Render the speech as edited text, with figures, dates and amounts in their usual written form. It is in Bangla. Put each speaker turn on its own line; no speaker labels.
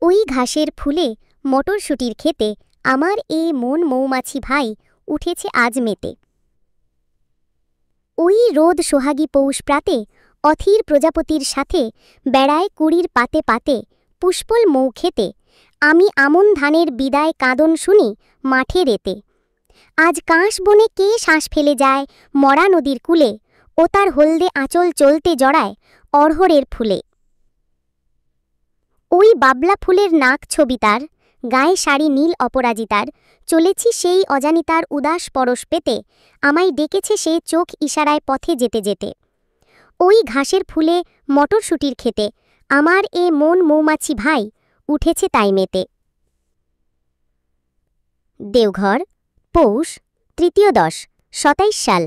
ওই ঘাসের ফুলে মটরশুঁটির ক্ষেতে আমার এ মন মৌমাছি ভাই উঠেছে আজ মেতে। ওই রোদ সোহাগী পৌষ প্রাতে অথির প্রজাপতির সাথে বেড়ায় কুড়ির পাতে পাতে পুষ্পল মৌ খেতে। আমি আমন ধানের বিদায় কাঁদন শুনি মাঠে রেতে। আজ কাঁশ বনে কে শ্বাস ফেলে যায় মরা নদীর কূলে, ও তার হলদে আঁচল চলতে জড়ায় অড়হরের ফুলে। ওই বাবলা ফুলের নাক ছবি তার, গায়ে শাড়ি নীল অপরাজিতার, চলেছি সেই অজানিতার উদাস পরশ পেতে, আমায় ডেকেছে সে চোখ ইশারায় পথে যেতে যেতে। ওই ঘাসের ফুলে মটরশুঁটির ক্ষেতে আমার এ মন মৌমাছি ভাই উঠেছে তাই মেতে। দেওঘর, পৌষ, তৃতীয় 10, 27 সাল।